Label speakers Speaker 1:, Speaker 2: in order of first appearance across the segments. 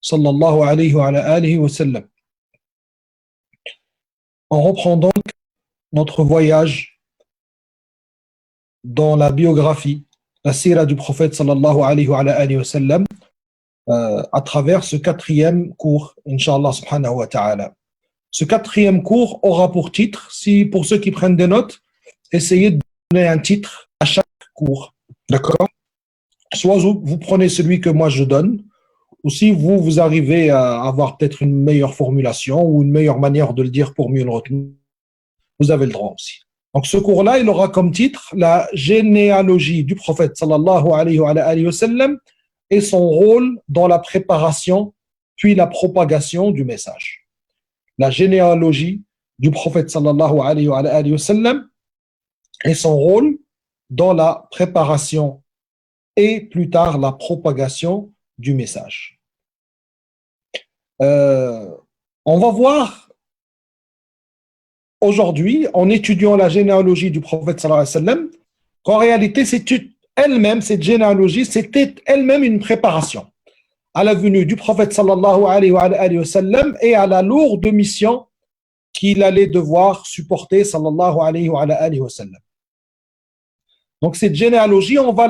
Speaker 1: sallallahu alayhi wa alihi wa sallam. On reprend donc notre voyage dans la biographie, la sira du prophète sallallahu alayhi wa alihi wa sallam, à travers ce quatrième cours, Inch'Allah subhanahu wa ta'ala. Ce quatrième cours aura pour titre, si pour ceux qui prennent des notes, essayez de donner un titre à chaque cours. D'accord? Soit vous prenez celui que moi je donne, ou si vous arrivez à avoir peut-être une meilleure formulation ou une meilleure manière de le dire pour mieux le retenir, vous avez le droit aussi. Donc ce cours-là, il aura comme titre la généalogie du prophète sallallahu alayhi wa sallam et son rôle dans la préparation puis la propagation du message. La généalogie du prophète sallallahu alayhi wa sallam et son rôle dans la préparation et plus tard la propagation du message. On va voir aujourd'hui, en étudiant la généalogie du prophète sallallahu alayhi wa sallam, qu'en réalité, cette généalogie, c'était elle-même une préparation à la venue du prophète sallallahu alayhi wa sallam et à la lourde mission qu'il allait devoir supporter sallallahu alayhi wa sallam. Donc cette généalogie, on va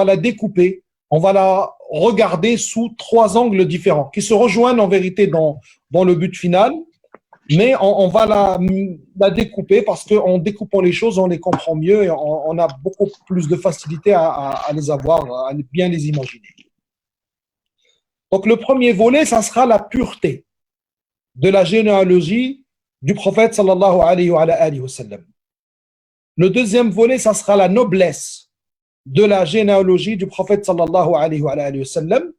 Speaker 1: la découper, on va la regarder sous trois angles différents qui se rejoignent en vérité dans le but final, mais on va la découper parce qu'en découpant les choses, on les comprend mieux et on a beaucoup plus de facilité à les avoir, à bien les imaginer. Donc le premier volet, ça sera la pureté de la généalogie du prophète sallallahu alayhi wa sallam. Le deuxième volet, ça sera la noblesse de la généalogie du prophète sallallahu alayhi wa sallam.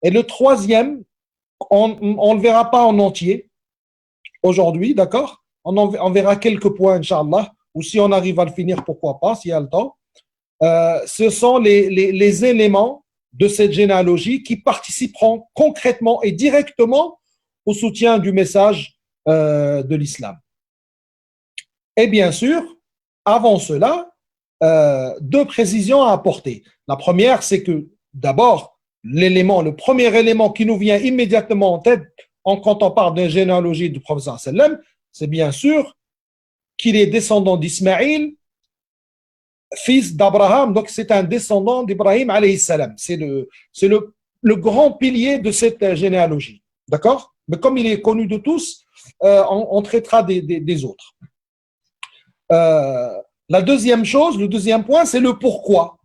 Speaker 1: Et le troisième, on ne le verra pas en entier aujourd'hui, d'accord? On verra quelques points, Inch'Allah, ou si on arrive à le finir, pourquoi pas, s'il y a le temps. Ce sont les éléments de cette généalogie qui participeront concrètement et directement au soutien du message de l'islam. Et bien sûr, avant cela, deux précisions à apporter. La première, c'est que d'abord, le premier élément qui nous vient immédiatement en tête quand on parle de généalogie du prophète sallam, c'est bien sûr qu'il est descendant d'Ismaïl, fils d'Abraham, donc c'est un descendant d'Ibrahim alayhi salam. C'est le grand pilier de cette généalogie. D'accord? Mais comme il est connu de tous, on traitera des autres. La deuxième chose, le deuxième point, c'est le pourquoi.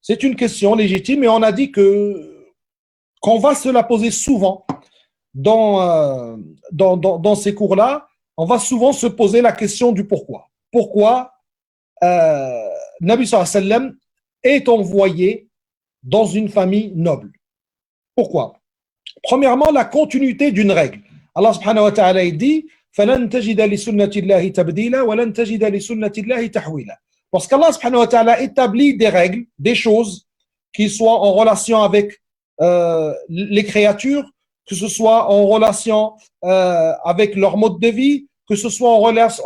Speaker 1: C'est une question légitime et on a dit qu'on va se la poser souvent dans ces cours-là. On va souvent se poser la question du pourquoi. Pourquoi Nabi sallallahu alayhi wa sallam est envoyé dans une famille noble? Pourquoi? Premièrement, la continuité d'une règle. Allah subhanahu wa ta'ala il dit فَلَن تَجِدَ لِسُنَّةِ اللَّهِ تَبْدِيلًا وَلَن تَجِدَ لِسُنَّةِ اللَّهِ تَحْوِيلًا. Parce qu'Allah subhanahu wa ta'ala établit des règles, des choses qui soient en relation avec les créatures, que ce soit en relation avec leur mode de vie, que ce soit en relation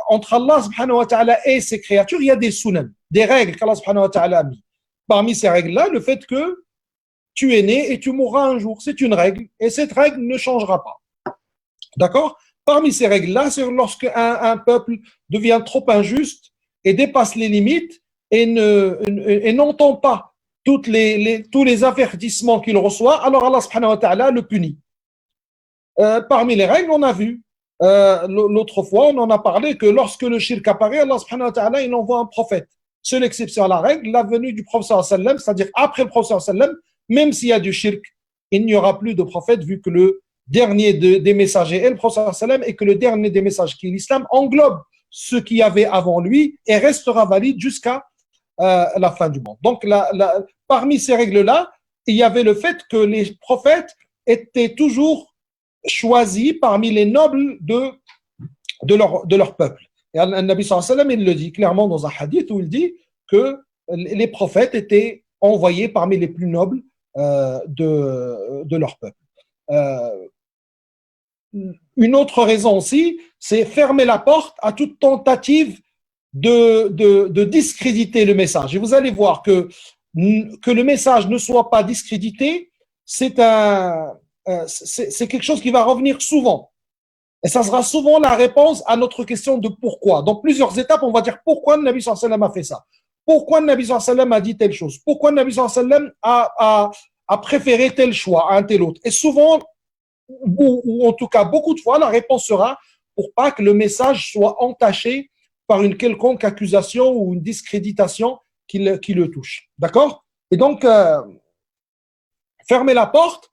Speaker 1: entre Allah subhanahu wa ta'ala et ses créatures, il y a des sunan, des règles qu'Allah subhanahu wa ta'ala a mis. Parmi ces règles-là, le fait que tu es né et tu mourras un jour, c'est une règle et cette règle ne changera pas. D'accord? Parmi ces règles-là, c'est lorsque un peuple devient trop injuste et dépasse les limites et n'entend pas tous les avertissements qu'il reçoit, alors Allah subhanahu wa ta'ala le punit. Parmi les règles, on a vu l'autre fois, on en a parlé que lorsque le shirk apparaît, Allah subhanahu wa ta'ala il envoie un prophète. Seule exception à la règle, la venue du prophète sallallahu alayhi wa sallam, c'est-à-dire après le prophète sallallahu alayhi wa sallam, même s'il y a du shirk, il n'y aura plus de prophète vu que le dernier des messagers est le prophète sallallahu alayhi wa sallam et que le dernier des messages qui est l'islam englobe ce qu'il y avait avant lui et restera valide jusqu'à la fin du monde. Donc parmi ces règles-là, il y avait le fait que les prophètes étaient toujours choisis parmi les nobles de leur peuple. Et le Nabi sallallahu alayhi wa sallam, il le dit clairement dans un hadith où il dit que les prophètes étaient envoyés parmi les plus nobles de leur peuple. Une autre raison aussi, c'est fermer la porte à toute tentative de discréditer le message. Et vous allez voir que que le message ne soit pas discrédité, c'est quelque chose qui va revenir souvent. Et ça sera souvent la réponse à notre question de pourquoi. Dans plusieurs étapes, on va dire pourquoi le Nabi sallallahu alayhi wa sallam a fait ça. Pourquoi le Nabi sallallahu alayhi wa sallam a dit telle chose. Pourquoi le Nabi sallallahu alayhi wa sallam a préféré tel choix à un tel autre. Et souvent, ou en tout cas beaucoup de fois, la réponse sera pour pas que le message soit entaché par une quelconque accusation ou une discréditation qui le touche. D'accord? Et donc, fermer la porte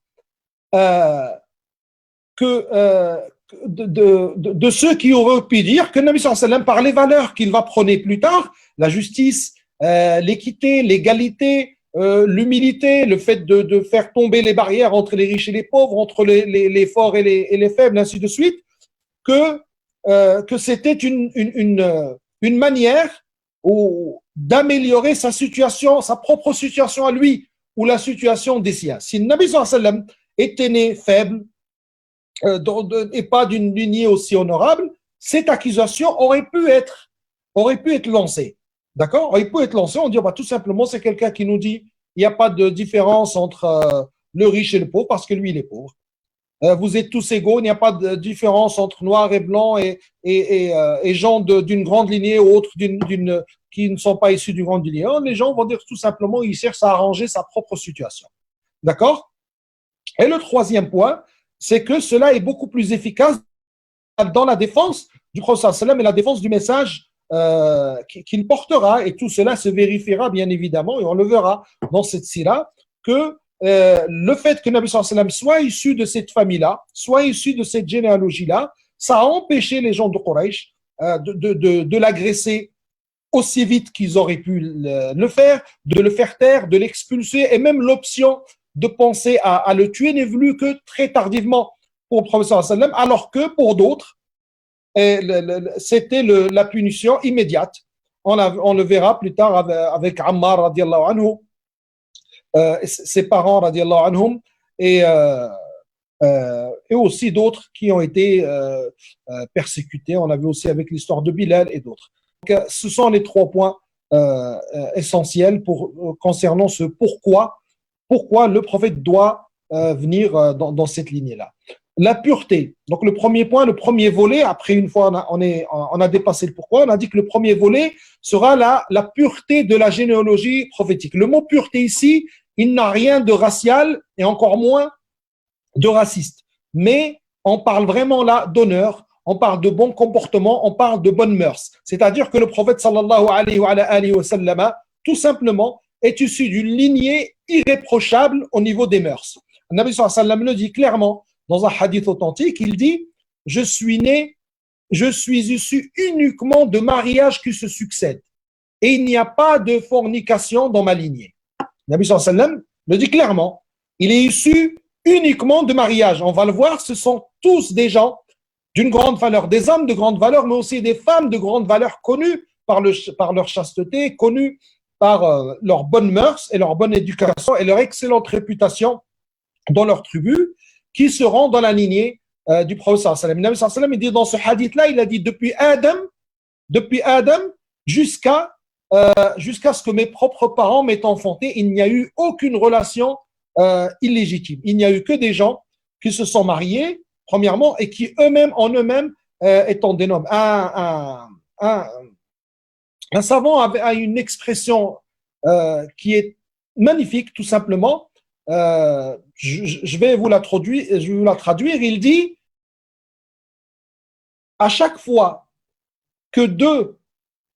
Speaker 1: que de ceux qui auraient pu dire que le Nabi sallallahu alayhi wa sallam, par les valeurs qu'il va prôner plus tard, la justice, l'équité, l'égalité, l'humilité, le fait de faire tomber les barrières entre les riches et les pauvres, entre les forts et les faibles, ainsi de suite, que c'était une manière d'améliorer sa situation, sa propre situation à lui, ou la situation des siens. Si le Nabi sallallahu alayhi wa sallam était né faible, et pas d'une lignée aussi honorable, cette accusation aurait pu être lancée. D'accord? Aurait pu être lancée, on dit bah, tout simplement, c'est quelqu'un qui nous dit il n'y a pas de différence entre le riche et le pauvre parce que lui, il est pauvre. Vous êtes tous égaux, il n'y a pas de différence entre noir et blanc et gens d'une grande lignée ou autres qui ne sont pas issus d'une grande lignée. Les gens vont dire tout simplement, ils cherchent à arranger sa propre situation. D'accord? Et le troisième point, c'est que cela est beaucoup plus efficace dans la défense du prophète sallam et la défense du message qu'il portera. Et tout cela se vérifiera bien évidemment, et on le verra dans cette sira, que le fait que Nabi sallam soit issu de cette famille-là, soit issu de cette généalogie-là, ça a empêché les gens de Quraysh de l'agresser aussi vite qu'ils auraient pu le faire, de le faire taire, de l'expulser, et même l'option de penser à le tuer n'est venu que très tardivement pour le prophète sallam, alors que pour d'autres, c'était la punition immédiate. On le verra plus tard avec Ammar radiallahu anhu, ses parents radiallahu anhum, et aussi d'autres qui ont été persécutés. On a vu aussi avec l'histoire de Bilal et d'autres. Donc, ce sont les 3 points essentiels concernant ce pourquoi le prophète doit venir dans cette lignée-là. La pureté. Donc, le premier point, le premier volet, après une fois on a dépassé le pourquoi, on a dit que le premier volet sera la pureté de la généalogie prophétique. Le mot pureté ici, il n'a rien de racial et encore moins de raciste. Mais on parle vraiment là d'honneur, on parle de bon comportement, on parle de bonnes mœurs. C'est-à-dire que le prophète sallallahu alayhi wa sallam, tout simplement, est issu d'une lignée irréprochable au niveau des mœurs. Le Nabi sallallahu alayhi wa sallam le dit clairement dans un hadith authentique, il dit « Je suis issu uniquement de mariages qui se succèdent et il n'y a pas de fornication dans ma lignée. » Le Nabi sallallahu alayhi wa sallam le dit clairement, il est issu uniquement de mariage. On va le voir, ce sont tous des gens d'une grande valeur, des hommes de grande valeur, mais aussi des femmes de grande valeur connues par leur chasteté, connues par leur bonne mœurs et leur bonne éducation et leur excellente réputation dans leur tribu, qui seront dans la lignée du prophète sallallahu alayhi wa sallam. Le Nabi sallallahu alayhi wa sallam, il dit dans ce hadith-là, il a dit depuis Adam jusqu'à ce que mes propres parents m'aient enfanté, il n'y a eu aucune relation illégitime. Il n'y a eu que des gens qui se sont mariés, premièrement, et qui eux-mêmes, en eux-mêmes, étant des noms. Un savant a une expression qui est magnifique, tout simplement. Je vais vous la traduire. Il dit à chaque fois que 2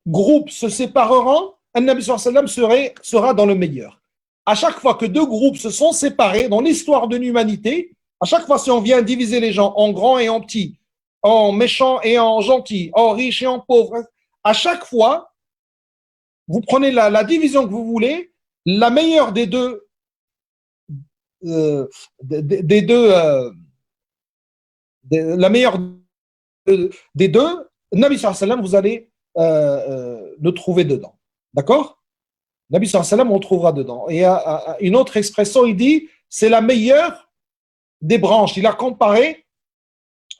Speaker 1: groupes se sépareront, un Nabi sallallahu alayhi wa sallam sera dans le meilleur. À chaque fois que 2 groupes se sont séparés dans l'histoire de l'humanité, à chaque fois si on vient diviser les gens en grands et en petits, en méchants et en gentils, en riches et en pauvres, à chaque fois, vous prenez la division que vous voulez, la meilleure des deux la meilleure des deux, Nabi sallallahu alayhi wa sallam, vous allez le trouver dedans. D'accord? Nabi sallallahu alayhi wa sallam, on le trouvera dedans. Et une autre expression, il dit, c'est la meilleure des branches. Il a comparé,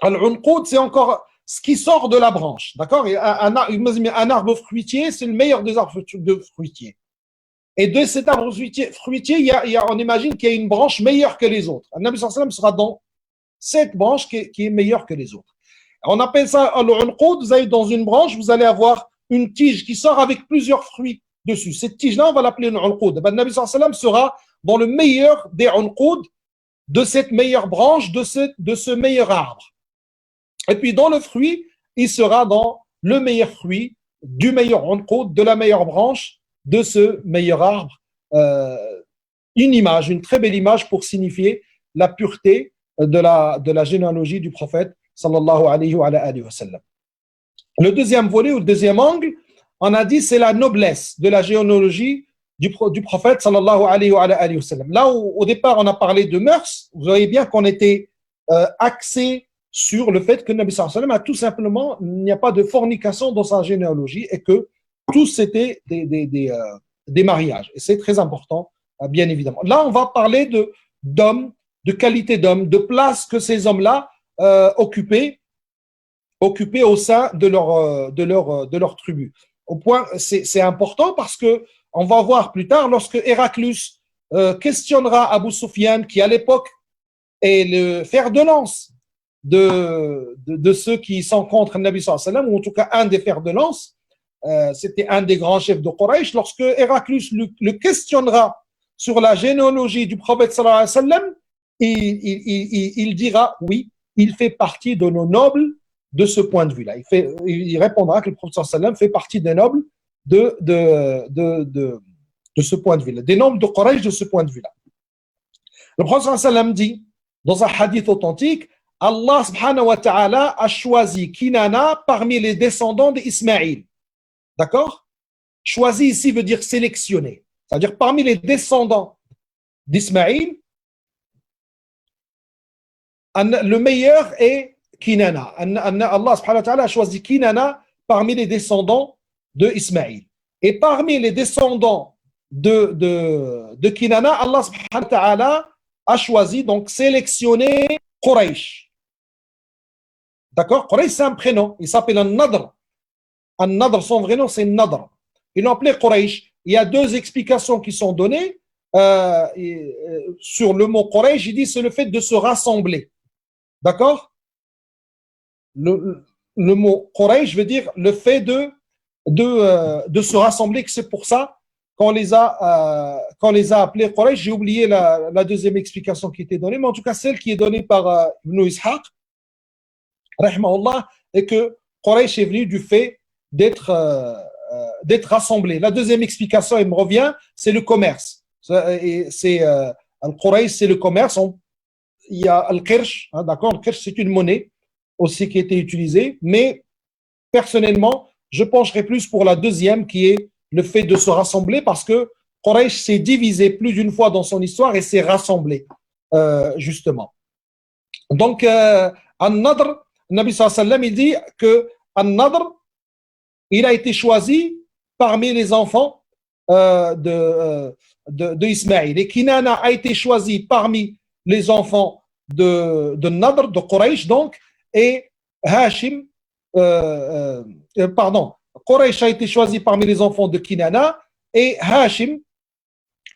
Speaker 1: al-unqud, c'est encore ce qui sort de la branche. D'accord? Un arbre fruitier, c'est le meilleur des arbres fruitiers. Et de cet arbre fruitier, on imagine qu'il y a une branche meilleure que les autres. Le Nabi sallallahu alayhi wa sallam sera dans cette branche qui est meilleure que les autres. On appelle ça al-unqud. Vous allez dans une branche, vous allez avoir une tige qui sort avec plusieurs fruits dessus. Cette tige-là, on va l'appeler une unqud. Le Nabi sallallahu alayhi wa sallam sera dans le meilleur des unqud, de cette meilleure branche, de ce meilleur arbre. Et puis dans le fruit, il sera dans le meilleur fruit, du meilleur unqud, de la meilleure branche, de ce meilleur arbre. Une image, une très belle image pour signifier la pureté de la généalogie du prophète sallallahu alayhi wa sallam. Le deuxième volet ou le deuxième angle, on a dit c'est la noblesse de la généalogie du prophète sallallahu alayhi wa sallam. Là où au départ on a parlé de mœurs, vous voyez bien qu'on était axé sur le fait que le Nabi sallallahu alayhi wa sallam a tout simplement, il n'y a pas de fornication dans sa généalogie et que tous c'était des mariages. Et c'est très important, bien évidemment. Là on va parler d'hommes, de qualité d'hommes, de place que ces hommes-là occupaient au sein de leur tribu. Au point, c'est important parce que on va voir plus tard, lorsque Héraclius questionnera Abu Sufyan, qui à l'époque est le fer de lance de ceux qui sont contre le Nabi sallallahu alayhi wa sallam, ou en tout cas un des fers de lance, c'était un des grands chefs de Quraysh. Lorsque Héraclius le questionnera sur la généalogie du prophète sallallahu alayhi wa sallam, il dira oui, il fait partie de nos nobles de ce point de vue-là. Il répondra que le prophète sallallahu alayhi wa sallam fait partie des nobles de ce point de vue-là, des nobles de Quraysh de ce point de vue-là. Le prophète sallallahu alayhi wa sallam dit dans un hadith authentique, Allah subhanahu wa ta'ala a choisi Kinana parmi les descendants d'Ismaïl. D'accord? Choisi ici veut dire sélectionné. C'est-à-dire parmi les descendants d'Ismaïl, le meilleur est Kinana. Allah subhanahu wa ta'ala a choisi Kinana parmi les descendants d'Ismaïl. Et parmi les descendants de Kinana, Allah subhanahu wa ta'ala a choisi, donc sélectionné Quraysh. D'accord? Quraysh, c'est un prénom. Il s'appelle An-Nadr. An-Nadr, son vrai nom, c'est Nadr. Ils l'ont appelé Quraysh. Il y a deux explications qui sont données sur le mot Quraysh. Il dit c'est le fait de se rassembler. D'accord? Le mot Quraysh veut dire le fait de se rassembler, que c'est pour ça qu'on les a appelés Quraysh. J'ai oublié la deuxième explication qui était donnée, mais en tout cas celle qui est donnée par Ibn Ishaq, rahimahullah, est que Quraysh est venu du fait d'être rassemblé. La deuxième explication, il me revient, c'est le commerce. Al-Quraysh, c'est le commerce. Il y a Al-Qirsh, hein, d'accord? Al-Qirsh, c'est une monnaie aussi qui a été utilisée, mais personnellement, je pencherai plus pour la deuxième qui est le fait de se rassembler parce que Quraysh s'est divisé plus d'une fois dans son histoire et s'est rassemblé, justement. Donc, An-Nadr, Nabi sallallahu alayhi wa sallam, il dit que An-Nadr, il a été choisi parmi les enfants de Ismaïl. Et Kinana a été choisi parmi les enfants de Nadr, de Quraysh, donc, et Hashim, Quraysh a été choisi parmi les enfants de Kinana, et Hashim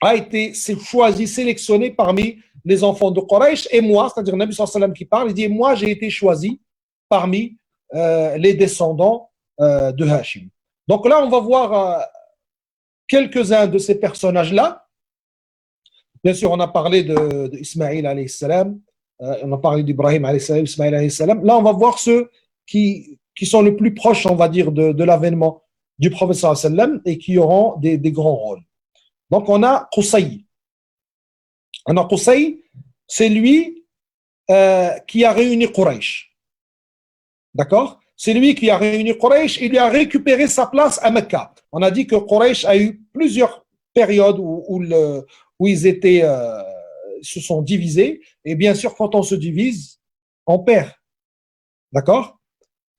Speaker 1: a été choisi, sélectionné parmi les enfants de Quraysh, et moi, c'est-à-dire Nabi sallallahu alayhi wa sallam qui parle, il dit, moi j'ai été choisi parmi les descendants de Hashim. Donc là, on va voir quelques-uns de ces personnages-là. Bien sûr, on a parlé d'Ismaïl alayhi salam, on a parlé d'Ibrahim alayhi salam, Ismaïl alayhi salam. Là, on va voir ceux qui sont les plus proches, on va dire, de l'avènement du prophète sallallahu alayhi wa sallam et qui auront des grands rôles. Donc, on a Qusay. Qusay, c'est lui qui a réuni Quraysh. D'accord? C'est lui qui a réuni Quraysh, il lui a récupéré sa place à Mecca. On a dit que Quraysh a eu plusieurs périodes où ils se sont divisés. Et bien sûr, quand on se divise, on perd. D'accord?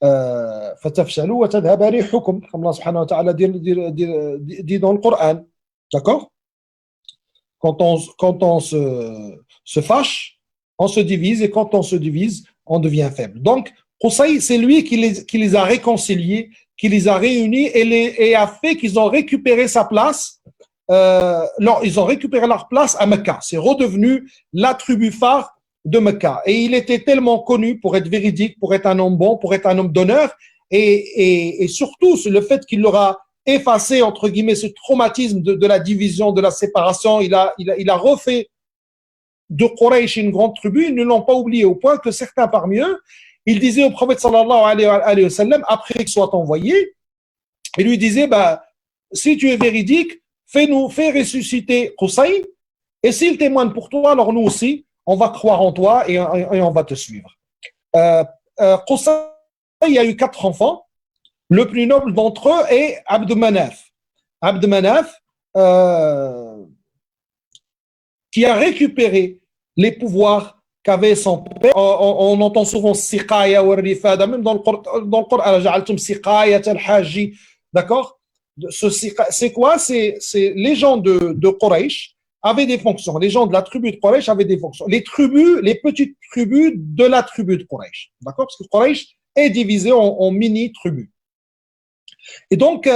Speaker 1: فَتَفْشَلُوا وَتَذْهَبَ رِيحُكُمْ, comme Allah subhanahu wa ta'ala dit dans le Coran. D'accord? Quand on se fâche, on se divise, et quand on se divise, on devient faible. Donc, Qusay, c'est lui qui les a réconciliés, qui les a réunis et a fait qu'ils ont récupéré sa place non, ils ont récupéré leur place à Mecca. C'est redevenu la tribu phare de Mecca. Et il était tellement connu pour être véridique, pour être un homme bon, pour être un homme d'honneur. Et surtout, c'est le fait qu'il leur a effacé, entre guillemets, ce traumatisme de la division, de la séparation. Il a refait de Quraysh une grande tribu. Ils ne l'ont pas oublié, au point que certains parmi eux, ils disaient au prophète sallallahu alayhi wa sallam, après qu'il soit envoyé, ils lui disaient, bah, si tu es véridique, fais ressusciter Qusay, et s'il témoigne pour toi, alors nous aussi, on va croire en toi et on va te suivre. Qusay, il y a eu 4 enfants. Le plus noble d'entre eux est Abd Manaf. Abd Manaf, qui a récupéré les pouvoirs qu'avait son père. On entend souvent Siqaya ou Rifada, même dans le Coran, Ja'altum Siqaya al-Haji. D'accord? C'est quoi? C'est les gens de Quraysh avaient des fonctions. Les gens de la tribu de Quraysh avaient des fonctions. Les petites tribus de la tribu de Quraysh. D'accord? Parce que Quraysh est divisé en mini-tribus. Et donc,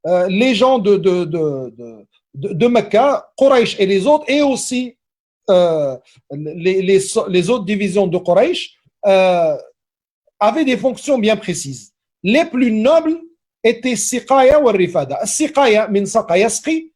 Speaker 1: les gens de Mecca, Quraysh et les autres, et aussi les autres divisions de Quraysh, avaient des fonctions bien précises. Les plus nobles étaient Siqaya ou Rifada. Siqaya, min saqa yasqi,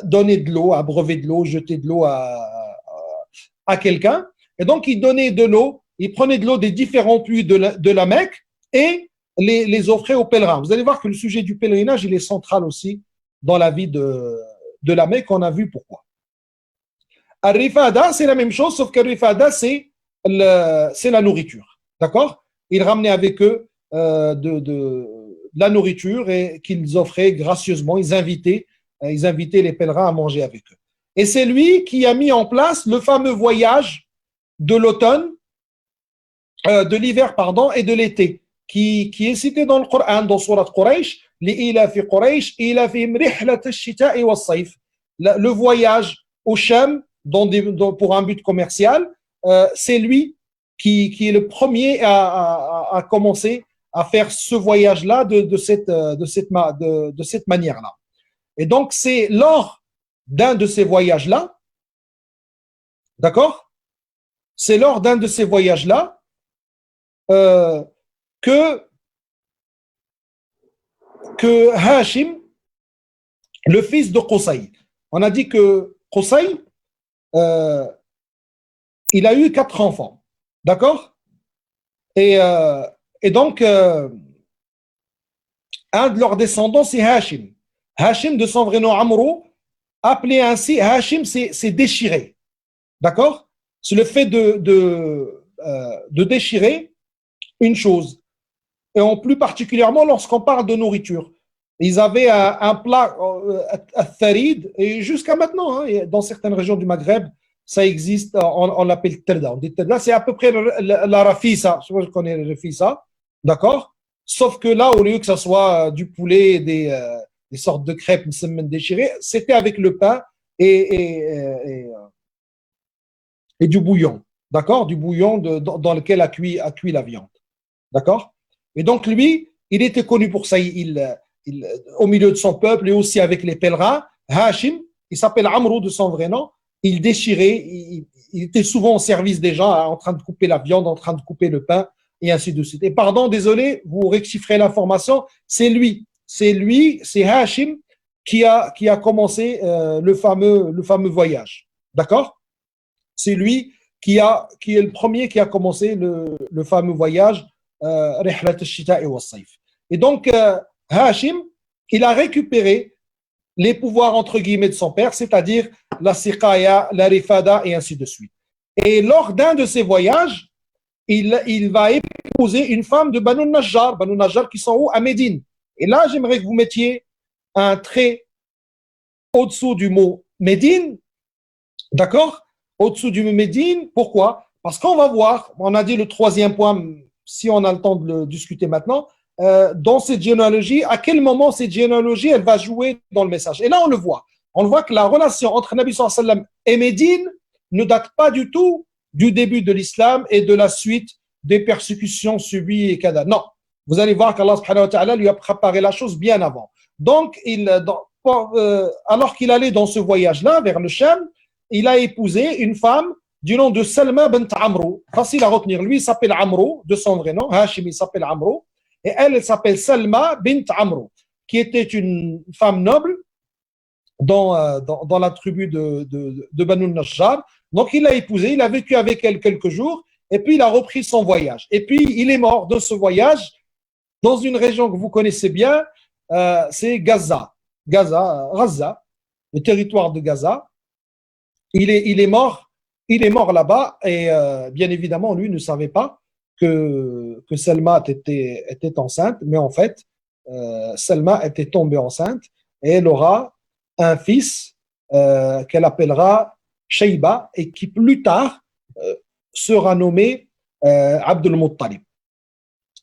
Speaker 1: donner de l'eau, abreuver de l'eau, jeter de l'eau à quelqu'un. Et donc, ils donnaient de l'eau, ils prenaient de l'eau des différents puits de la Mecque et les offraient aux pèlerins. Vous allez voir que le sujet du pèlerinage, il est central aussi dans la vie de la Mecque. On a vu pourquoi. Al-Rifada, c'est la même chose, sauf que Al-Rifada, c'est la nourriture. D'accord? Ils ramenaient avec eux de la nourriture et qu'ils offraient gracieusement. Ils invitaient les pèlerins à manger avec eux. Et c'est lui qui a mis en place le fameux voyage de l'automne, de l'hiver, pardon, et de l'été, qui est cité dans le Coran, dans Surat Quraysh, le voyage au Sham pour un but commercial, c'est lui qui est le premier à commencer à faire ce voyage-là de cette manière-là. Et donc, c'est lors d'un de ces voyages-là, d'accord? C'est lors d'un de ces voyages-là que Hashim, le fils de Qusay, on a dit que Qusay, il a eu 4 enfants, d'accord? Et donc, un de leurs descendants, c'est Hashim. Hashim, de son vrai nom Amrou, appelé ainsi, Hashim, c'est déchirer, d'accord? C'est le fait de déchirer une chose, et en plus particulièrement lorsqu'on parle de nourriture. Ils avaient un plat, tharid, et jusqu'à maintenant, hein, dans certaines régions du Maghreb, ça existe, on l'appelle terda. On dit terda, c'est à peu près la rafissa, je connais la rafissa, d'accord? Sauf que là, au lieu que ça soit du poulet, des sortes de crêpes déchirées, c'était avec le pain et du bouillon, d'accord? Du bouillon dans lequel a cuit la viande. D'accord? Et donc, lui, il était connu pour ça. Au milieu de son peuple et aussi avec les pèlerins, Hashim, il s'appelle Amrou de son vrai nom, il déchirait, il était souvent au service des gens, hein, en train de couper la viande, en train de couper le pain, et ainsi de suite. Et pardon, désolé, vous rectifiez l'information, c'est Hashim qui a commencé le fameux voyage. D'accord? C'est lui qui est le premier qui a commencé le fameux voyage Rihlat al-Shita wa al-Sayf. Et donc, Hashim, il a récupéré les pouvoirs entre guillemets de son père, c'est-à-dire la Siqaya, la Rifada et ainsi de suite. Et lors d'un de ces voyages, il va épouser une femme de Banu Najjar qui sont où? À Médine. Et là, j'aimerais que vous mettiez un trait au-dessous du mot Médine, d'accord? Au-dessous du mot Médine, pourquoi? Parce qu'on va voir, on a dit le 3e point, si on a le temps de le discuter maintenant, dans cette généalogie, à quel moment cette généalogie elle va jouer dans le message. Et là, on le voit. On le voit que la relation entre Nabi sallallahu alayhi wa sallam et Médine ne date pas du tout du début de l'islam et de la suite des persécutions subies et kada. Non. Vous allez voir qu'Allah subhanahu wa ta'ala lui a préparé la chose bien avant. Donc, alors qu'il allait dans ce voyage-là vers le Sham, il a épousé une femme du nom de Salma bint Amro. Facile à retenir. Lui, il s'appelle Amro, de son vrai nom. Hashim, il s'appelle Amro. Et elle s'appelle Salma bint Amro, qui était une femme noble dans la tribu de Banu Najjar. Donc, il l'a épousée, il a vécu avec elle quelques jours, et puis il a repris son voyage. Et puis, il est mort de ce voyage dans une région que vous connaissez bien, c'est Gaza, le territoire de Gaza. Il est mort là-bas, et bien évidemment, lui ne savait pas que Selma était enceinte, mais en fait, Selma était tombée enceinte, et elle aura un fils qu'elle appellera Shayba, et qui plus tard sera nommé Abdul Muttalib.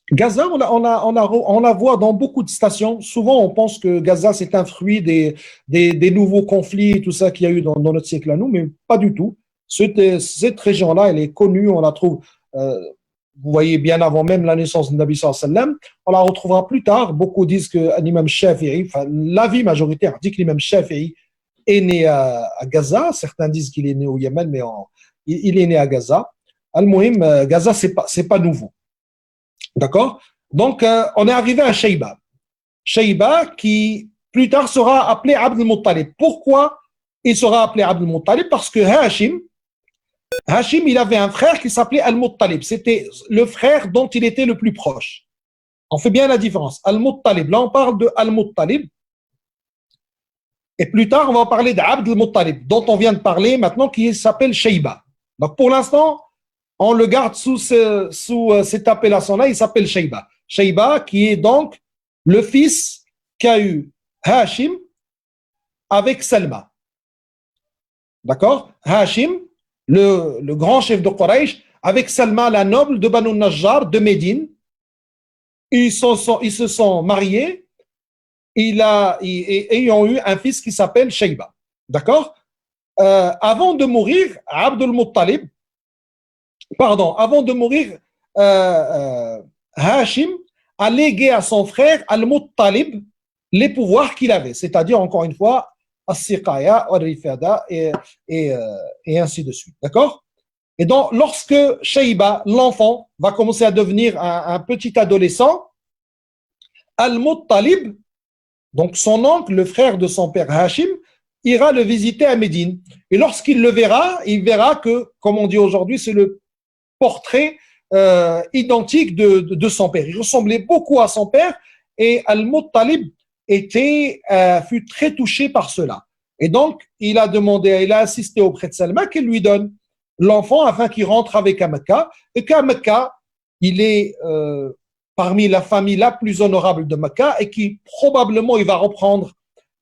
Speaker 1: Gaza, on la voit dans beaucoup de stations. Souvent, on pense que Gaza, c'est un fruit des nouveaux conflits, tout ça qu'il y a eu dans notre siècle à nous, mais pas du tout. Cette région-là, elle est connue, on la trouve, vous voyez, bien avant même la naissance de Nabi sallallahu alayhi wa sallam. On la retrouvera plus tard. Beaucoup disent que l'imam Shafi'i, enfin, l'avis majoritaire dit que l'imam Shafi'i est né à Gaza. Certains disent qu'il est né au Yémen, mais il est né à Gaza. Al-Muhim, Gaza, c'est pas nouveau. D'accord? Donc, on est arrivé à Shayba. Shayba qui, plus tard, sera appelé Abd al-Muttalib. Pourquoi il sera appelé Abd al-Muttalib? Parce que Hashim, il avait un frère qui s'appelait Al-Muttalib. C'était le frère dont il était le plus proche. On fait bien la différence. Al-Muttalib, là, on parle de Al-Muttalib. Et plus tard, on va parler d'Abd al-Muttalib, dont on vient de parler maintenant, qui s'appelle Shayba. Donc, pour l'instant, on le garde sous cette appellation-là, il s'appelle Shayba. Shayba, qui est donc le fils qu'a eu Hashim avec Salma. D'accord? Hashim, le grand chef de Quraysh, avec Salma, la noble de Banu Najjar, de Médine. Ils se sont mariés et ils ont eu un fils qui s'appelle Shayba. D'accord? Avant de mourir, Abdul Muttalib, avant de mourir, Hashim a légué à son frère Al-Muttalib les pouvoirs qu'il avait, c'est-à-dire, encore une fois, As-Siqaya, Al-Rifada et ainsi de suite. D'accord? Et donc, lorsque Shayba, l'enfant, va commencer à devenir un petit adolescent, Al-Muttalib, donc son oncle, le frère de son père Hashim, ira le visiter à Médine. Et lorsqu'il le verra, il verra que, comme on dit aujourd'hui, c'est le portrait identique de son père. Il ressemblait beaucoup à son père et Al-Muttalib fut très touché par cela. Et donc, il a insisté auprès de Salma qu'elle lui donne l'enfant afin qu'il rentre avec à Mecca et qu'à Mecca, il est parmi la famille la plus honorable de Mecca et qui probablement il va reprendre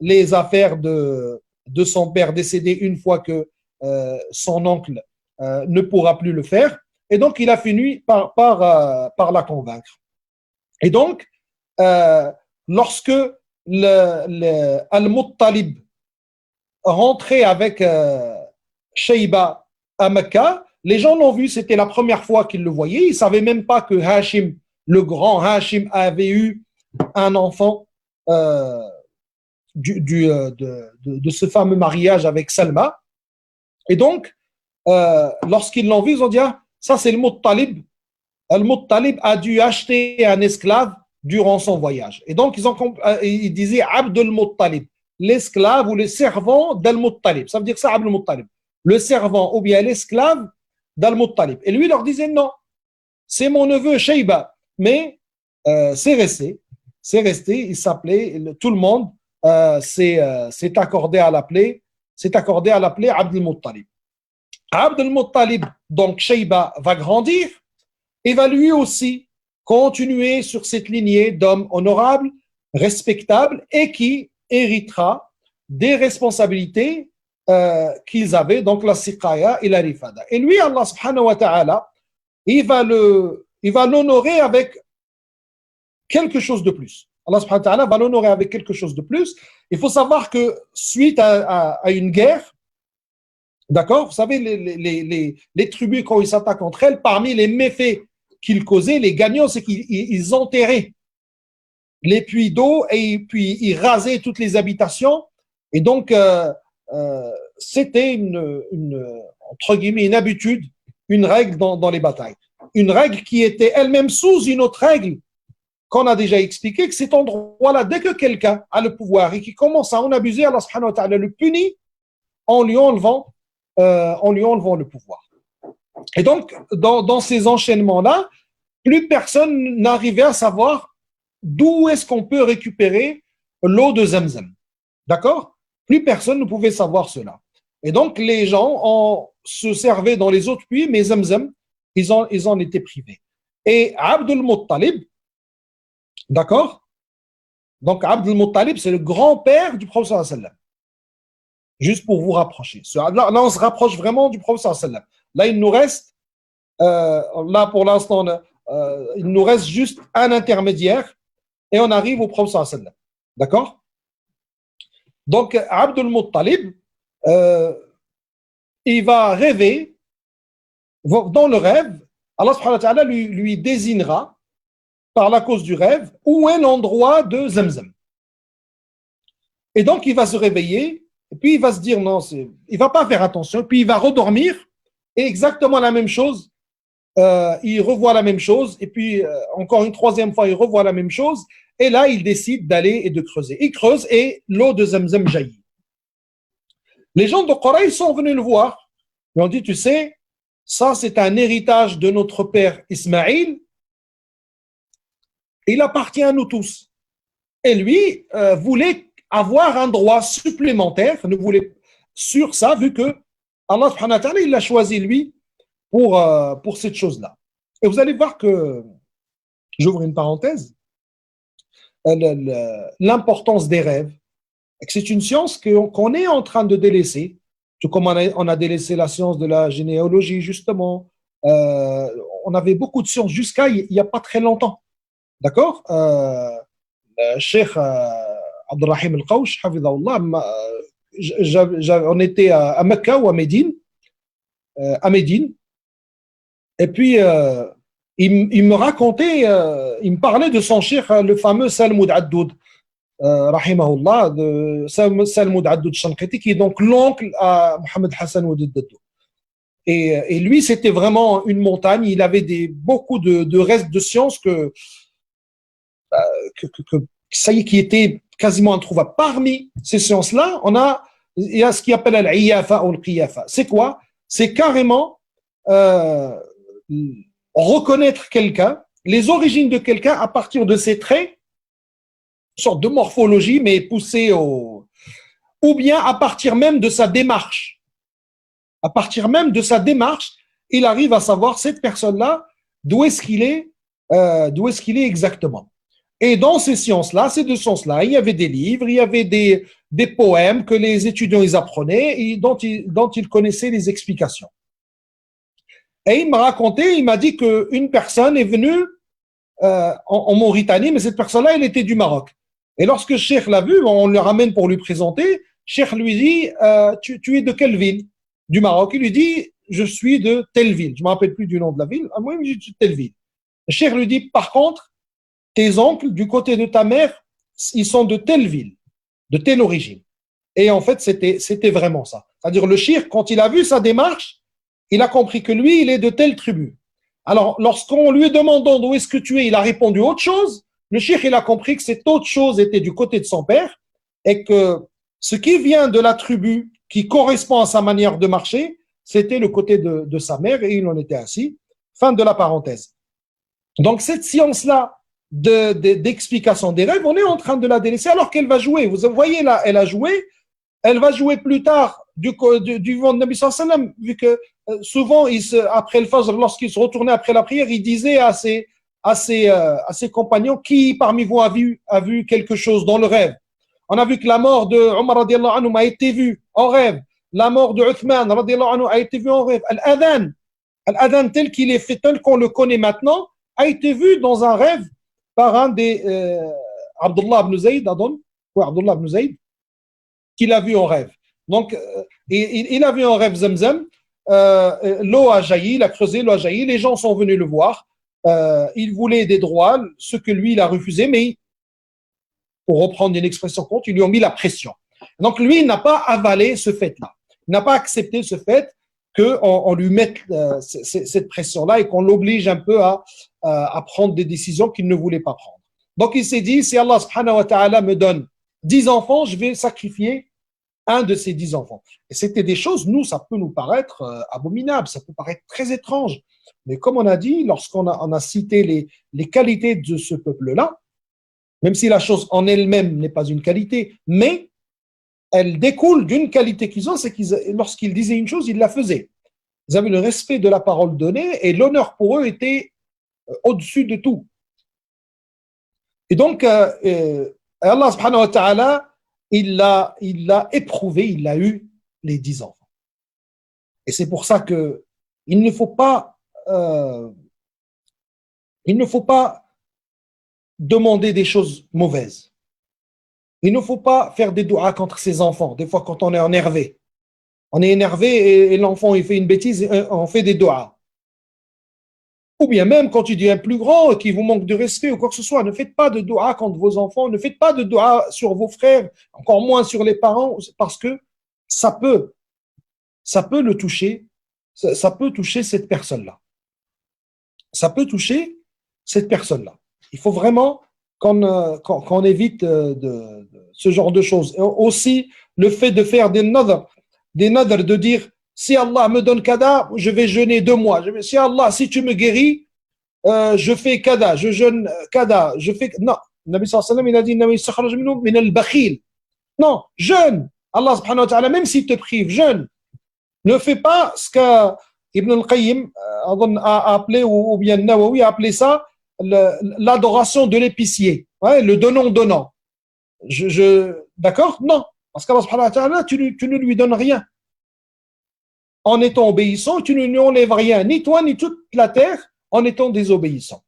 Speaker 1: les affaires de son père décédé une fois que son oncle ne pourra plus le faire. Et donc, il a fini par la convaincre. Et donc, lorsque Al-Muttalib rentrait avec Shayba à Mecca, les gens l'ont vu, c'était la première fois qu'ils le voyaient. Ils ne savaient même pas que Hashim, le grand Hashim, avait eu un enfant de ce fameux mariage avec Salma. Et donc, lorsqu'ils l'ont vu, ils ont dit, ah, ça c'est le Muttalib. Al-Muttalib a dû acheter un esclave durant son voyage. Et donc, ils disaient Abdul Muttalib, l'esclave ou le servant d'Al-Muttalib. Ça veut dire ça, Abdul Muttalib. Le servant ou bien l'esclave d'Al-Muttalib. Et lui, il leur disait non, c'est mon neveu Shayba. Mais c'est resté, il s'appelait, tout le monde s'est accordé à l'appeler Abdul Muttalib. Abdul Muttalib, donc Shayba, va grandir et va lui aussi continuer sur cette lignée d'hommes honorables, respectables et qui héritera des responsabilités qu'ils avaient, donc la siqaya et la rifada. Et lui, Allah subhanahu wa ta'ala, il va l'honorer avec quelque chose de plus. Allah subhanahu wa ta'ala va l'honorer avec quelque chose de plus. Il faut savoir que suite à une guerre, d'accord, vous savez, les tribus, quand ils s'attaquent entre elles, parmi les méfaits qu'ils causaient, les gagnants, c'est qu'ils enterraient les puits d'eau et puis ils rasaient toutes les habitations Et donc, c'était entre guillemets, une habitude, une règle dans les batailles. Une règle qui était elle-même sous une autre règle qu'on a déjà expliqué, que cet endroit-là, dès que quelqu'un a le pouvoir et qui commence à en abuser, Allah subhanahu wa ta'ala le punit en lui enlevant le pouvoir. Et donc, dans ces enchaînements-là, plus personne n'arrivait à savoir d'où est-ce qu'on peut récupérer l'eau de Zamzam. D'accord? Plus personne ne pouvait savoir cela. Et donc, les gens se servaient dans les autres puits, mais Zamzam, ils en étaient privés. Et Abdul Muttalib, d'accord? Donc, Abdul Muttalib, c'est le grand-père du prophète sallallahu alayhi wa sallam. Juste pour vous rapprocher. Là, on se rapproche vraiment du prophète sallallahu alayhi wa sallam. Là, il nous reste, là pour l'instant, il nous reste juste un intermédiaire et on arrive au prophète sallallahu alayhi wa sallam. D'accord? Donc, Abdul Muttalib, il va rêver, dans le rêve, Allah subhanahu wa ta'ala lui désignera, par la cause du rêve, où est l'endroit de Zamzam. Et donc, il va se réveiller, et puis il va se dire, non, il ne va pas faire attention, puis il va redormir, et exactement la même chose, il revoit la même chose, et puis encore une troisième fois, il revoit la même chose, et là, il décide d'aller et de creuser. Il creuse, et l'eau de Zamzam jaillit. Les gens de Quraysh sont venus le voir. Ils ont dit, tu sais, ça c'est un héritage de notre père Ismaïl. Il appartient à nous tous. Et lui voulait avoir un droit supplémentaire, ne voulait sur ça, vu que Allah subhanahu wa ta'ala, il l'a choisi lui pour cette chose-là. Et vous allez voir que, j'ouvre une parenthèse, l'importance des rêves, et que c'est une science qu'on est en train de délaisser, tout comme on a délaissé la science de la généalogie, justement. On avait beaucoup de sciences jusqu'à il n'y a pas très longtemps. D'accord? Cheikh Abdelrahim Al-Qawsh, on était à Mecca ou à Médine, et puis il me racontait, il me parlait de son cheikh, le fameux Salmoud Addoud, rahimahullah, de Salmoud Addoud Shanqiti, qui est donc l'oncle à Mohamed Hassan Oued Daddoud. Et lui, c'était vraiment une montagne. Il avait beaucoup de restes de sciences ça y est, qui étaient quasiment introuvables. Parmi ces sciences-là, il y a ce qu'il appelle al-iyafa ou al-qiyafa. C'est quoi? C'est carrément reconnaître quelqu'un, les origines de quelqu'un à partir de ses traits, une sorte de morphologie, mais poussée ou bien à partir même de sa démarche. À partir même de sa démarche, il arrive à savoir cette personne-là, d'où est-ce qu'il est exactement. Et dans ces sciences-là, ces deux sciences-là, il y avait des livres, il y avait des poèmes que les étudiants ils apprenaient et dont ils connaissaient les explications. Et il m'a raconté, il m'a dit qu'une personne est venue en Mauritanie, mais cette personne-là, elle était du Maroc. Et lorsque Cheikh l'a vu, on le ramène pour lui présenter, Cheikh lui dit, tu es de quelle ville du Maroc? Il lui dit, je suis de telle ville. Je ne me rappelle plus du nom de la ville. Moi, je suis de telle ville. Le Cheikh lui dit, par contre, tes oncles, du côté de ta mère, ils sont de telle ville, de telle origine. Et en fait, c'était vraiment ça. C'est-à-dire, le Cheikh, quand il a vu sa démarche, il a compris que lui, il est de telle tribu. Alors, lorsqu'on lui demandant d'où est-ce que tu es, il a répondu autre chose. Le Cheikh, il a compris que cette autre chose était du côté de son père et que ce qui vient de la tribu qui correspond à sa manière de marcher, c'était le côté de sa mère et il en était ainsi. Fin de la parenthèse. Donc, cette science-là d'explication des rêves, on est en train de la délaisser alors qu'elle va jouer. Vous voyez là, elle va jouer plus tard du vent de Nabi sallallahu alayhi wa sallam, vu que souvent, après le Fajr, lorsqu'il se retournait après la prière, il disait à ses compagnons, qui parmi vous a vu quelque chose dans le rêve? On a vu que la mort de Omar radiallahu anhu a été vue en rêve. La mort de Uthman radiallahu anhu a été vue en rêve. Al-Adhan tel qu'il est fait, tel qu'on le connaît maintenant, a été vu dans un rêve par un des Abdullah ibn Zayd, Abdullah ibn Zayd, qu'il a vu en rêve. Donc, il a vu en rêve Zamzam, l'eau a jailli, il a creusé, l'eau a jailli, les gens sont venus le voir, il voulait des droits, ce que lui, il a refusé, mais pour reprendre une expression courte, ils lui ont mis la pression. Donc lui, il n'a pas avalé ce fait-là. Il n'a pas accepté ce fait qu'on lui mette cette pression-là et qu'on l'oblige un peu à prendre des décisions qu'il ne voulait pas prendre. Donc il s'est dit, si Allah subhanahu wa ta'ala me donne 10 enfants, je vais sacrifier un de ces 10 enfants. Et c'était des choses, nous, ça peut nous paraître abominable, ça peut paraître très étrange. Mais comme on a dit, lorsqu'on a cité les qualités de ce peuple-là, même si la chose en elle-même n'est pas une qualité, mais elle découle d'une qualité qu'ils ont, c'est qu'ils, lorsqu'ils disaient une chose, ils la faisaient. Ils avaient le respect de la parole donnée et l'honneur pour eux était au-dessus de tout. Et donc, Allah subhanahu wa ta'ala, il l'a éprouvé, il a eu les 10 enfants. Et c'est pour ça que il ne faut pas demander des choses mauvaises. Il ne faut pas faire des doigts contre ses enfants. Des fois, quand on est énervé, et l'enfant il fait une bêtise, on fait des doigts. Ou bien même quand tu deviens plus grand, qui vous manque de respect ou quoi que ce soit, ne faites pas de doigts contre vos enfants, ne faites pas de doigts sur vos frères, encore moins sur les parents, parce que ça peut le toucher, ça peut toucher cette personne-là. Ça peut toucher cette personne-là. Il faut vraiment qu'on évite ce genre de choses. Et aussi, le fait de faire des nadr, de dire si Allah me donne kada, je vais jeûner 2 mois. Si Allah, si tu me guéris, je fais kada, je jeûne kada, je fais. Non, le Nabi sallallahu alayhi wa sallam, il a dit non, jeûne. Allah subhanahu wa ta'ala, même s'il te prive, jeûne. Ne fais pas ce que Ibn al-Qayyim a appelé, ou bien Nawawi a appelé ça l'adoration de l'épicier, ouais, le donnant-donnant. D'accord? Non. Parce qu'Allah subhanahu wa ta'ala, tu ne lui donnes rien. En étant obéissant, tu ne lui enlèves rien, ni toi, ni toute la terre, en étant désobéissant.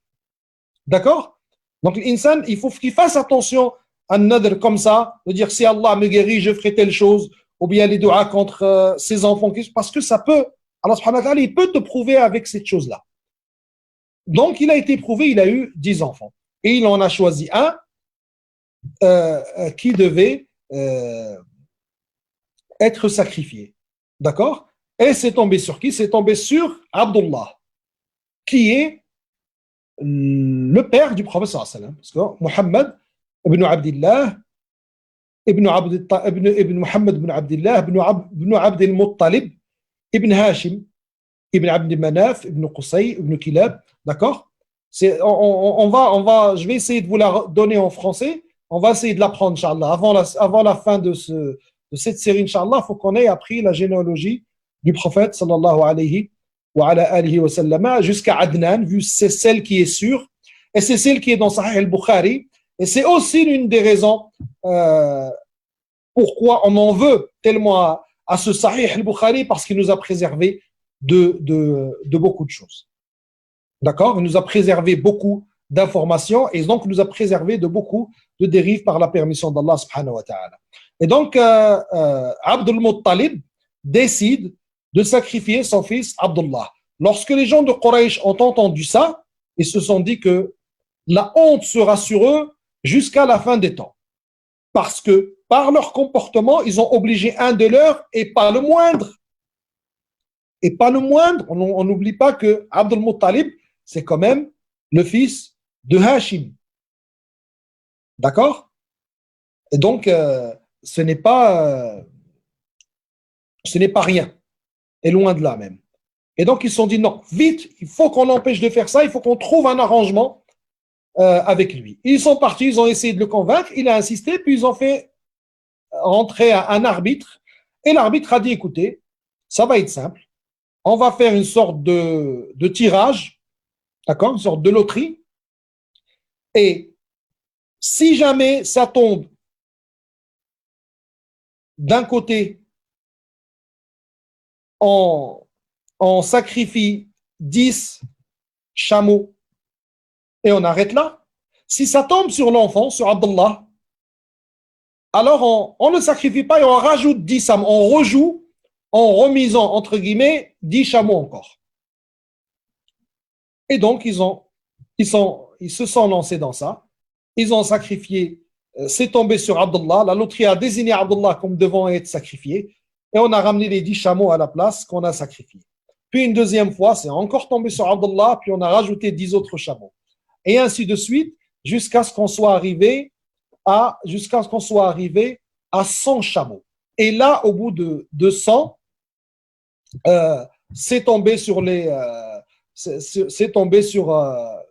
Speaker 1: D'accord? Donc, l'insan, il faut qu'il fasse attention à un nadr comme ça, de dire si Allah me guérit, je ferai telle chose, ou bien les doigts contre ses enfants, parce que ça peut, Allah subhanahu wa ta'ala, il peut te prouver avec cette chose-là. Donc, il a été prouvé, il a eu 10 enfants. Et il en a choisi un qui devait être sacrifié. D'accord? Et c'est tombé sur qui? C'est tombé sur Abdullah, qui est le père du prophète sallallahu alayhi wa sallam. Parce que Muhammad ibn Abdillah, ibn Muhammad ibn Abdillah, ibn Abd al-Muttalib, ibn Hashim, ibn Abd Manaf, ibn Qusay, ibn Kilab. D'accord? Je vais essayer de vous la donner en français. On va essayer de l'apprendre, Inch'Allah. Avant la fin de cette série, Inch'Allah, il faut qu'on ait appris la généalogie du prophète, sallallahu alayhi wa ala alihi wa sallam, jusqu'à Adnan, vu c'est celle qui est sûre. Et c'est celle qui est dans Sahih al-Bukhari. Et c'est aussi l'une des raisons pourquoi on en veut tellement à ce Sahih al-Bukhari, parce qu'il nous a préservé de beaucoup de choses. D'accord? Il nous a préservé beaucoup d'informations et donc nous a préservé de beaucoup de dérives par la permission d'Allah subhanahu wa ta'ala. Et donc, Abdul Muttalib décide de sacrifier son fils Abdullah. Lorsque les gens de Quraysh ont entendu ça, ils se sont dit que la honte sera sur eux jusqu'à la fin des temps. Parce que par leur comportement, ils ont obligé un de leurs et pas le moindre. Et pas le moindre, on n'oublie pas que Abdul Muttalib, c'est quand même le fils de Hashim. D'accord? Et donc, ce n'est pas rien. Et loin de là même. Et donc, ils se sont dit, non, vite, il faut qu'on l'empêche de faire ça, il faut qu'on trouve un arrangement avec lui. Ils sont partis, ils ont essayé de le convaincre, il a insisté, puis ils ont fait rentrer un arbitre. Et l'arbitre a dit, écoutez, ça va être simple. On va faire une sorte de tirage, d'accord, une sorte de loterie. Et si jamais ça tombe d'un côté, on sacrifie 10 chameaux et on arrête là. Si ça tombe sur l'enfant, sur Abdullah, alors on ne sacrifie pas et on rajoute 10 chameaux. On rejoue en remisant, entre guillemets, 10 chameaux encore. Et donc, ils se sont lancés dans ça. Ils ont sacrifié c'est tombé sur Abdullah. La loterie a désigné Abdullah comme devant être sacrifié. Et on a ramené les 10 chameaux à la place qu'on a sacrifiés. Puis une deuxième fois, c'est encore tombé sur Abdullah, puis on a rajouté 10 autres chameaux. Et ainsi de suite, jusqu'à ce qu'on soit arrivé à 100 chameaux. Et là, au bout de 100, c'est tombé sur les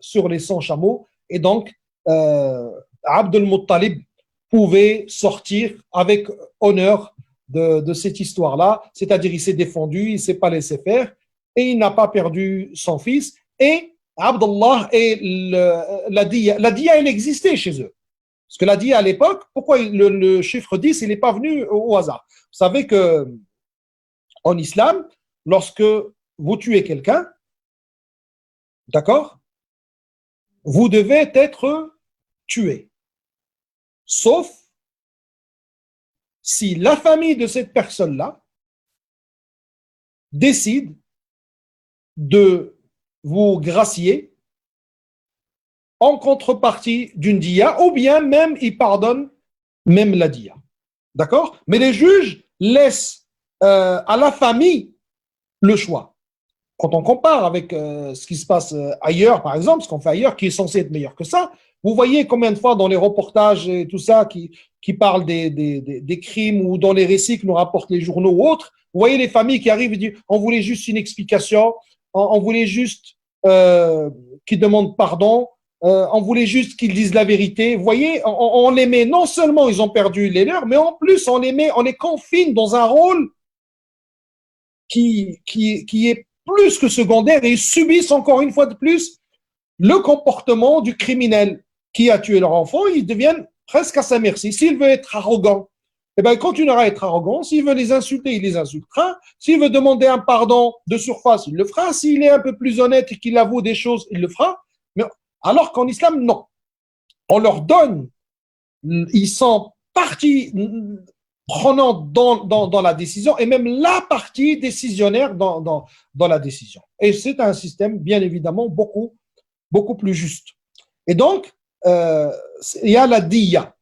Speaker 1: sur les 100 chameaux. Et donc, Abd al-Muttalib pouvait sortir avec honneur de cette histoire-là, c'est-à-dire il s'est défendu, il ne s'est pas laissé faire, et il n'a pas perdu son fils. Et Abdullah et la dia, elle existait chez eux. Parce que la dia à l'époque, pourquoi le chiffre 10, il n'est pas venu au hasard? Vous savez que en islam, lorsque vous tuez quelqu'un, d'accord, vous devez être tué. Sauf si la famille de cette personne-là décide de vous gracier en contrepartie d'une dia, ou bien même ils pardonnent même la dia. D'accord? Mais les juges laissent à la famille le choix. Quand on compare avec ce qui se passe ailleurs, par exemple, ce qu'on fait ailleurs, qui est censé être meilleur que ça, vous voyez combien de fois dans les reportages et tout ça qui parlent des crimes ou dans les récits que nous rapportent les journaux ou autres, vous voyez les familles qui arrivent et disent on voulait juste une explication, on voulait juste qu'ils demandent pardon, on voulait juste qu'ils disent la vérité. Vous voyez, on les met, non seulement ils ont perdu les leurs, mais en plus on les confine dans un rôle qui est plus que secondaire et ils subissent encore une fois de plus le comportement du criminel qui a tué leur enfant. Ils deviennent presque à sa merci. S'il veut être arrogant, eh bien, il continuera à être arrogant. S'il veut les insulter, il les insultera. S'il veut demander un pardon de surface, il le fera. S'il est un peu plus honnête et qu'il avoue des choses, il le fera. Mais alors qu'en islam, non. On leur donne, ils sont partie prenante dans la décision et même la partie décisionnaire dans la décision. Et c'est un système, bien évidemment, beaucoup plus juste. Et donc, il y a la diya.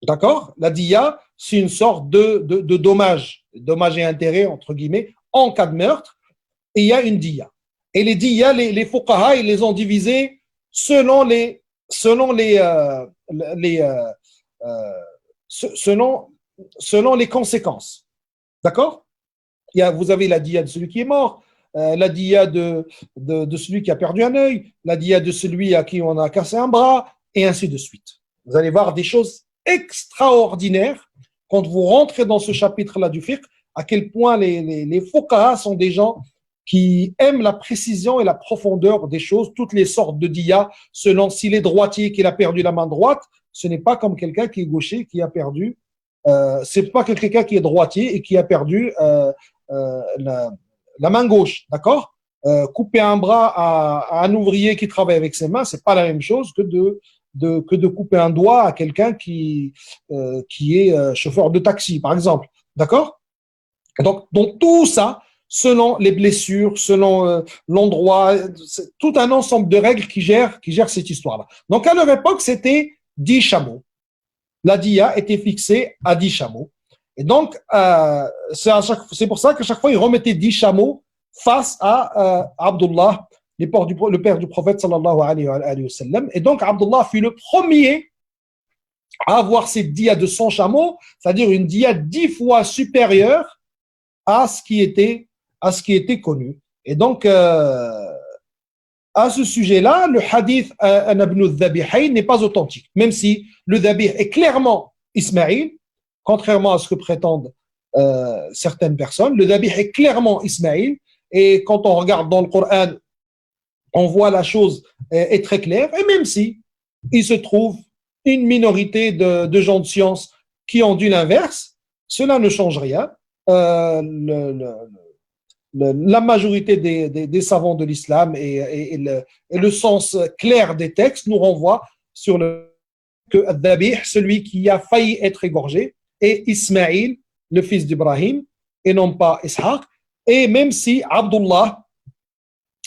Speaker 1: D'accord? La diya, c'est une sorte de dommage et intérêt, entre guillemets, en cas de meurtre. Et il y a une diya. Et les diya, les fuqaha, ils les ont divisés selon les conséquences. D'accord? Vous avez la diya de celui qui est mort, la diya de celui qui a perdu un œil, la diya de celui à qui on a cassé un bras, et ainsi de suite. Vous allez voir des choses extraordinaires quand vous rentrez dans ce chapitre-là du fiqh, à quel point les fuqaha sont des gens qui aiment la précision et la profondeur des choses, toutes les sortes de diya, selon s'il est droitier, qu'il a perdu la main droite, ce n'est pas comme quelqu'un qui est gaucher, qui a perdu, c'est pas que quelqu'un qui est droitier et qui a perdu la main gauche, d'accord? Couper un bras à un ouvrier qui travaille avec ses mains, c'est pas la même chose que de couper un doigt à quelqu'un qui est chauffeur de taxi, par exemple, d'accord? Donc tout ça, selon les blessures, selon l'endroit, c'est tout un ensemble de règles qui gèrent cette histoire-là. Donc à leur époque, c'était 10 chameaux. La dia était fixée à 10 chameaux. Et donc, c'est pour ça qu'à chaque fois, ils remettaient 10 chameaux face à Abdullah, le père du prophète sallallahu alayhi wa sallam. Et donc, Abdullah fut le premier à avoir cette dia de 100 chameaux, c'est-à-dire une dia 10 fois supérieure à ce qui était connu. Et donc, à ce sujet-là, le hadith an ibn al-Dhabihayn n'est pas authentique, même si le Dhabih est clairement Ismaïl, contrairement à ce que prétendent certaines personnes. Le Dhabih est clairement Ismaïl, et quand on regarde dans le Coran, on voit la chose est très claire, et même si il se trouve une minorité de gens de science qui ont dit l'inverse, cela ne change rien. La majorité des savants de l'islam et le sens clair des textes nous renvoient sur que Dhabih, celui qui a failli être égorgé, est Ismaïl, le fils d'Ibrahim, et non pas Ishaq. Et même si Abdullah,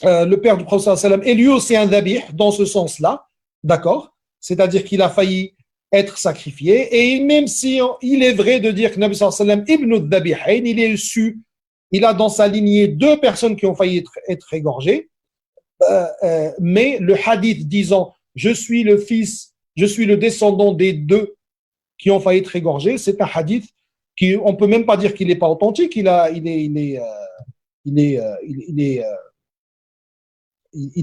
Speaker 1: le père du prophète sallam, est lui aussi un Dhabih dans ce sens-là, d'accord, c'est-à-dire qu'il a failli être sacrifié. Et même si il est vrai de dire que Nabi sallallahu alayhi wa sallam, Ibn al-Dabihayn, il est issu, il a dans sa lignée deux personnes qui ont failli être égorgées, mais le hadith disant je suis le fils, je suis le descendant des deux qui ont failli être égorgés, c'est un hadith qui, on peut même pas dire qu'il n'est pas authentique, il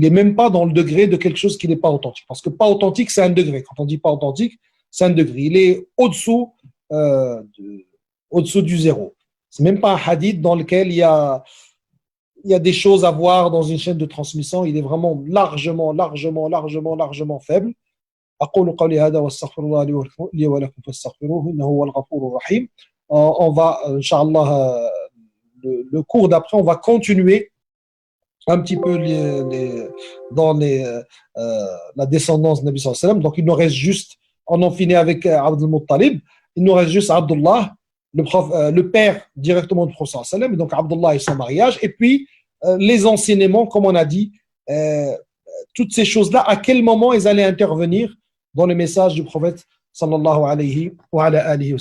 Speaker 1: est même pas dans le degré de quelque chose qui n'est pas authentique. Parce que pas authentique, c'est un degré. Quand on dit pas authentique, c'est un degré. Il est au-dessous du zéro. C'est même pas un hadith dans lequel il y a des choses à voir dans une chaîne de transmission. Il est vraiment largement faible. أقول قولي هذا واستغفر الله لي ولكم فاستغفروه إنه هو الغفور الرحيم. On va, Inch'Allah, le cours d'après, on va continuer un petit peu dans la descendance de Nabi sallallahu alayhi wa sallam. Donc, il nous reste juste, on en finit avec Abdul Muttalib, il nous reste juste Abdullah, le père directement du Prophète sallallahu alayhi wa sallam, donc Abdullah et son mariage, et puis les enseignements, comme on a dit, toutes ces choses-là, à quel moment elles allaient intervenir dans le message du prophète sallallahu alayhi wa sallam.